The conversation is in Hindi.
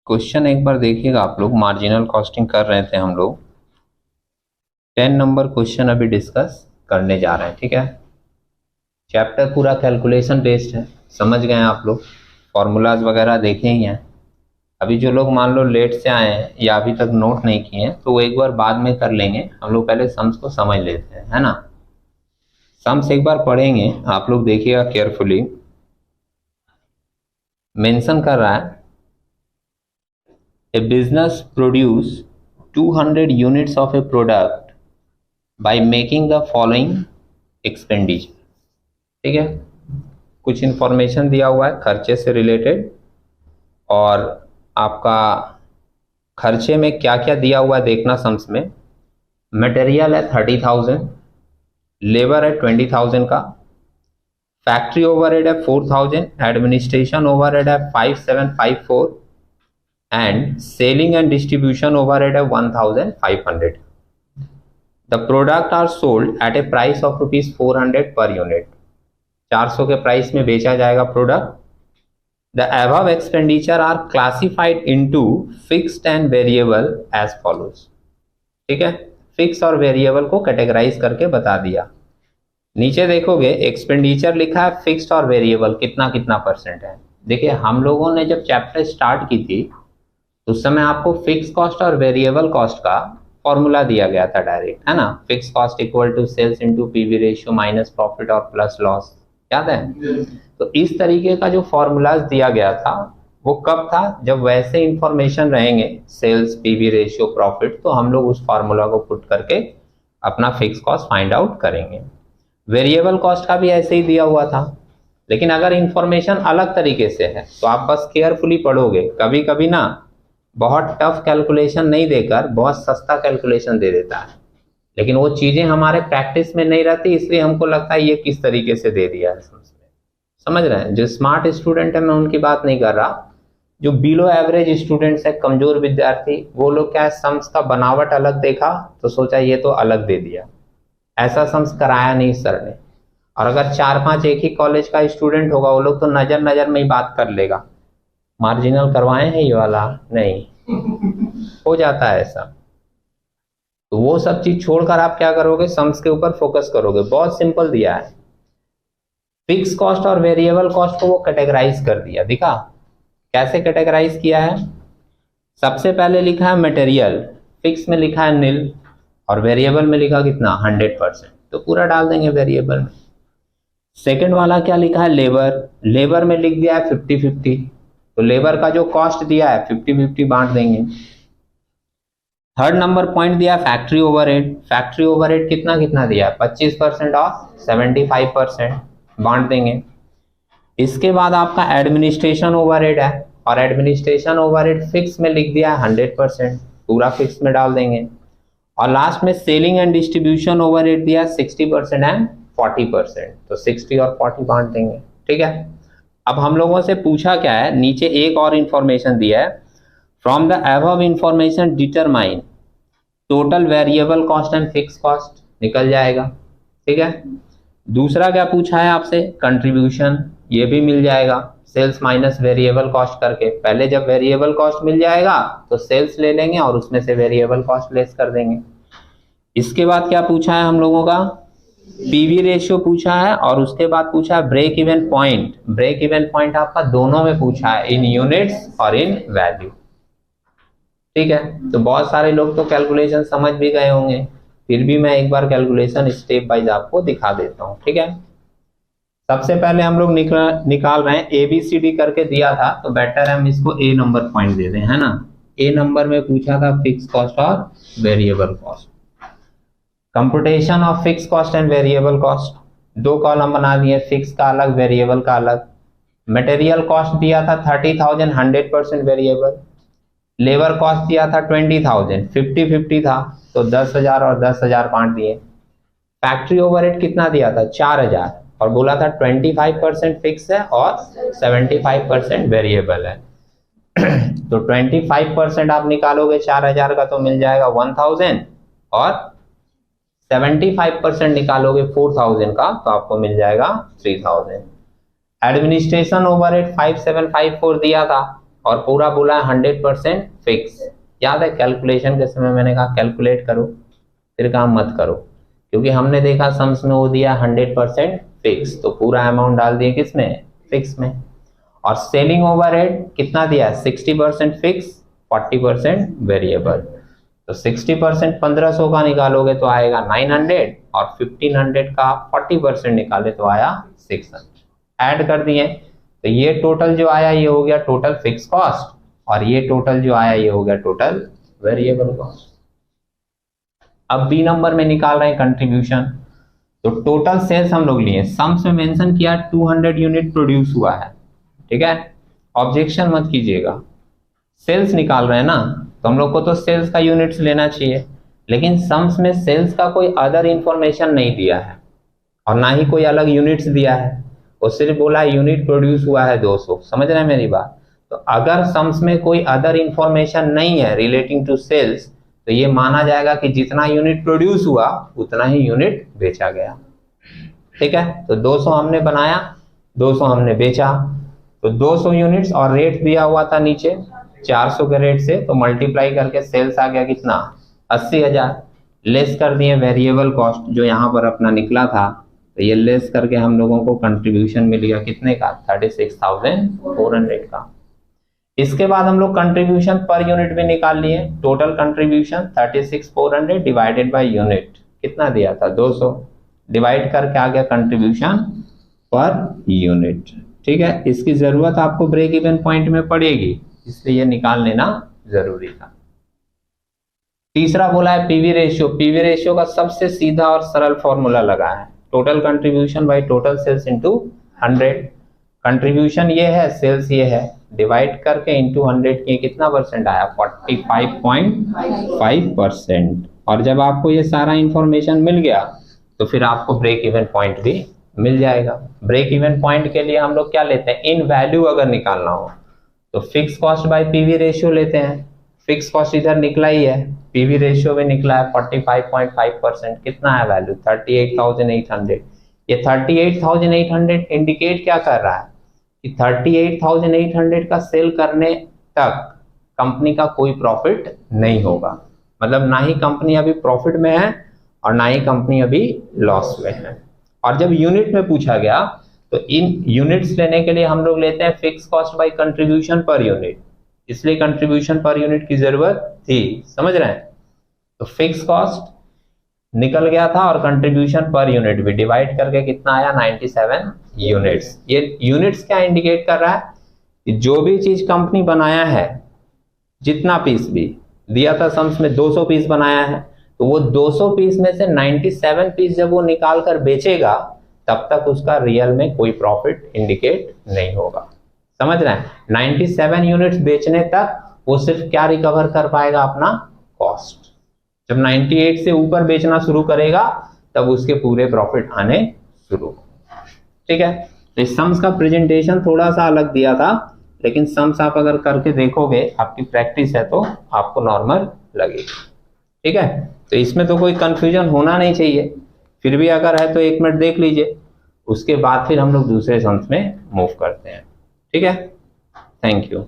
क्वेश्चन एक बार देखिएगा आप लोग। मार्जिनल कॉस्टिंग कर रहे थे हम लोग। 10 नंबर क्वेश्चन अभी डिस्कस करने जा रहे हैं, ठीक है। चैप्टर पूरा कैलकुलेशन बेस्ड है, समझ गए हैं आप लोग। फॉर्मूलाज वगैरह देखे ही हैं। अभी जो लोग मान लो लेट से आए हैं या अभी तक नोट नहीं किए हैं तो वो एक बार बाद में कर लेंगे। हम लोग पहले सम्स को समझ लेते हैं, है ना। सम्स एक बार पढ़ेंगे, आप लोग देखिएगा केयरफुली। मेंशन कर रहा है a business produce 200 units of a product by making the following expenditure। ठीक है, कुछ इंफॉर्मेशन दिया हुआ है खर्चे से रिलेटेड, और आपका खर्चे में क्या क्या दिया हुआ है देखना सम्स में। मटेरियल है 30,000, लेबर है 20,000 का, फैक्ट्री ओवरहेड है 4,000, एडमिनिस्ट्रेशन ओवरहेड है 5,754 and selling and distribution overhead है 1,500। The product are sold at a price of rupees 400 per unit। 400 के प्राइस में बेचा जाएगा product. The above expenditure are classified into fixed and variable as follows। ठीक है, फिक्स और वेरिएबल को कैटेगराइज करके बता दिया। नीचे देखोगे एक्सपेंडिचर लिखा है, फिक्स्ड और वेरिएबल कितना कितना परसेंट है। देखिए हम लोगों ने जब चैप्टर स्टार्ट की थी उस समय आपको फिक्स कॉस्ट और वेरिएबल कॉस्ट का फॉर्मूला दिया गया था डायरेक्ट, है ना। Fix cost equal to sales into PV ratio minus profit और प्लस लॉस, याद है। तो इस तरीके का जो फॉर्मूलाज दिया गया था वो कब था, जब वैसे इंफॉर्मेशन रहेंगे सेल्स, पीवी रेशियो, प्रॉफिट, तो हम लोग उस फॉर्मूला को पुट करके अपना फिक्स कॉस्ट फाइंड आउट करेंगे। वेरिएबल कॉस्ट का भी ऐसे ही दिया हुआ था, लेकिन अगर इंफॉर्मेशन अलग तरीके से है तो आप बस केयरफुली पढ़ोगे। कभी कभी ना बहुत टफ कैलकुलेशन नहीं देकर बहुत सस्ता कैलकुलेशन दे देता है, लेकिन वो चीजें हमारे प्रैक्टिस में नहीं रहती, इसलिए हमको लगता है ये किस तरीके से दे दिया है। समझ रहे हैं। जो स्मार्ट स्टूडेंट है मैं उनकी बात नहीं कर रहा, जो बिलो एवरेज स्टूडेंट्स है, कमजोर विद्यार्थी, वो लोग क्या है, सम्स का बनावट अलग देखा तो सोचा ये तो अलग दे दिया, ऐसा सम्स कराया नहीं सर ने। और अगर 4-5 एक ही कॉलेज का स्टूडेंट होगा वो लोग तो नजर नजर में ही बात कर लेगा, मार्जिनल करवाए हैं ये वाला नहीं, हो जाता है ऐसा। तो वो सब चीज छोड़कर आप क्या करोगे, सम्स के ऊपर फोकस करोगे। बहुत सिंपल दिया है, फिक्स कॉस्ट और वेरिएबल कॉस्ट को वो कैटेगराइज कर दिया। दिखा कैसे कैटेगराइज किया है। सबसे पहले लिखा है मटेरियल, फिक्स में लिखा है नील और वेरिएबल में लिखा कितना 100%, तो पूरा डाल देंगे वेरिएबल में। सेकंड वाला क्या लिखा है, लेबर, लेबर में लिख दिया है 50-50, तो लेबर का जो कॉस्ट दिया है 50-50 बांट देंगे। थर्ड नंबर पॉइंट दिया फैक्ट्री ओवरहेड, फैक्ट्री ओवरहेड कितना कितना दिया है 25% और 75% बांट देंगे। इसके बाद आपका एडमिनिस्ट्रेशन ओवरहेड है, और एडमिनिस्ट्रेशन ओवरहेड फिक्स में लिख दिया है 100%, पूरा फिक्स में डाल देंगे। और लास्ट में सेलिंग एंड डिस्ट्रीब्यूशन ओवरहेड दिया 60% एंड 40%, तो 60 और 40 बांट देंगे। ठीक है, अब हम लोगों से पूछा क्या है, नीचे एक और इंफॉर्मेशन दिया है, from the above information determine total variable cost and fix cost, निकल जाएगा। ठीक है, दूसरा क्या पूछा है आपसे, कंट्रीब्यूशन, ये भी मिल जाएगा, सेल्स माइनस वेरिएबल कॉस्ट करके। पहले जब वेरिएबल कॉस्ट मिल जाएगा तो सेल्स ले लेंगे और उसमें से वेरिएबल कॉस्ट लेस कर देंगे। इसके बाद क्या पूछा है हम लोगों का, पीवी रेशियो पूछा है, और उसके बाद पूछा है break even point. Break even point आपका दोनों में पूछा है, इन यूनिट्स और इन वैल्यू। ठीक है, तो बहुत सारे लोग तो कैलकुलेशन समझ भी गए होंगे, फिर भी मैं एक बार कैलकुलेशन स्टेप वाइज आपको दिखा देता हूँ। ठीक है, सबसे पहले हम लोग निकाल रहे हैं, ABCD करके दिया था तो बेटर है हम इसको A नंबर पॉइंट दे दें, है ना। A नंबर में पूछा था फिक्स कॉस्ट और variable cost. Computation of fix cost and variable cost, दो कॉलम बना दिए, फिक्स का अलग, वेरिएबल का अलग। मटेरियल कॉस्ट दिया था 30,000, 100% वेरिएबल। लेबर कॉस्ट दिया था 20,000, 50-50 था, तो 10,000 और 10,000 बांट दिए। फैक्ट्री ओवरहेड कितना दिया था 4,000, और बोला था 25% फिक्स है और 75% वेरिएबल है। तो 25% आप निकालोगे 4,000 का तो मिल जाएगा 1,000, और 75% निकालोगे 4000 का तो आपको मिल जाएगा 3000। एडमिनिस्ट्रेशन ओवरहेड 5754 दिया था और पूरा बोला है 100% फिक्स। याद है कैलकुलेशन के समय मैंने कहा कैलकुलेट करो, फिर काम मत करो, क्योंकि हमने देखा सम्स में वो दिया 100% फिक्स, तो पूरा अमाउंट डाल दिए किसमें, फिक्स में। और सेलिंग ओवरहेड कितना दिया है, 60% फिक्स 40% वेरिएबल। तो 60% 1500 का निकालोगे तो आएगा 900 और 1500 का 40% निकाले तो आया 600। ऐड कर दिए तो ये टोटल जो आया ये हो गया टोटल फिक्स कॉस्ट और ये टोटल जो आया ये हो गया टोटल वेरिएबल कॉस्ट। अब बी नंबर में निकाल रहे हैं कंट्रीब्यूशन। तो टोटल सेल्स हम लोग लिए, सम्स में मेंशन किया 200 यूनिट प्रोड्यूस हुआ है, ठीक है, ऑब्जेक्शन मत कीजिएगा। सेल्स निकाल रहे हैं ना, तो हम लोग को तो सेल्स का यूनिट्स लेना चाहिए, लेकिन सम्स में सेल्स का कोई अदर इंफॉर्मेशन नहीं दिया है और ना ही कोई अलग यूनिट्स दिया है, वो सिर्फ बोला यूनिट प्रोड्यूस हुआ है 200। समझ रहे हैं मेरी बात? तो अगर सम्स में कोई अदर इंफॉर्मेशन नहीं है रिलेटिंग टू सेल्स तो ये माना जाएगा कि जितना यूनिट प्रोड्यूस हुआ उतना ही यूनिट बेचा गया, ठीक है। तो 200 हमने बनाया, 200 हमने बेचा, तो 200 यूनिट्स और रेट दिया हुआ था नीचे 400 के रेट से, तो मल्टीप्लाई करके सेल्स आ गया कितना, 80,000। लेस कर दिए वेरिएबल कॉस्ट जो यहाँ पर अपना निकला था, तो ये लेस करके हम लोगों को कंट्रीब्यूशन मिल गया कितने का, 36,400 का। इसके बाद हम लोग कंट्रीब्यूशन पर यूनिट भी निकाल लिए। Total contribution 36,400 divided by unit कितना दिया था, 200, डिवाइड करके आ गया कंट्रीब्यूशन पर यूनिट, ठीक है। इसकी जरूरत आपको ब्रेक इवन पॉइंट में पड़ेगी, इसलिए ये निकाल लेना जरूरी था। तीसरा बोला है पीवी रेशियो। पीवी रेशियो का सबसे सीधा और सरल फॉर्मूला लगा है, total contribution by total sales into 100। Contribution ये है, सेल्स ये है, डिवाइड करके इनटू 100 किए कितना परसेंट आया, 45.5%। और जब आपको ये सारा इंफॉर्मेशन मिल गया तो फिर आपको ब्रेक इवन पॉइंट भी मिल जाएगा। ब्रेक इवन पॉइंट के लिए हम लोग क्या लेते हैं, इन वैल्यू अगर निकालना हो तो fix cost by PV ratio लेते हैं। फिक्स कॉस्ट इधर निकला ही है, पीवी रेशियो भी निकला है 45.5%। कितना है वैल्यू, 38,800। ये 38,800 इंडिकेट क्या कर रहा है कि 38,800 का सेल करने तक कंपनी का कोई प्रॉफिट नहीं होगा, मतलब ना ही कंपनी अभी प्रॉफिट में है और ना ही कंपनी अभी लॉस में है। और जब यूनिट में पूछा गया तो इन यूनिट्स लेने के लिए हम लोग लेते हैं fix cost by contribution per unit, इसलिए कंट्रीब्यूशन पर यूनिट की जरूरत थी। समझ रहे हैं? तो फिक्स कॉस्ट निकल गया था और कंट्रीब्यूशन पर यूनिट भी, डिवाइड करके कितना आया, 97 यूनिट्स। ये यूनिट्स क्या इंडिकेट कर रहा है कि जो भी चीज कंपनी बनाया है, जितना पीस भी दिया था सम्स में 200 पीस बनाया है, तो वो 200 पीस में से 97 पीस जब वो निकाल कर बेचेगा तब तक उसका रियल में कोई प्रॉफिट इंडिकेट नहीं होगा। समझ रहे हैं? 97 यूनिट्स बेचने तक वो सिर्फ क्या रिकवर कर पाएगा, अपना कॉस्ट। जब 98 से ऊपर बेचना शुरू करेगा तब उसके पूरे प्रॉफिट आने शुरू, ठीक है। तो इस सम्स का प्रेजेंटेशन थोड़ा सा अलग दिया था, लेकिन सम्स आप अगर करके देखोगे, आपकी प्रैक्टिस है तो आपको नॉर्मल लगेगी, ठीक है। तो इसमें तो कोई कंफ्यूजन होना नहीं चाहिए, फिर भी अगर है तो 1 मिनट देख लीजिए, उसके बाद फिर हम लोग दूसरे सम्स में मूव करते हैं, ठीक है। Thank you.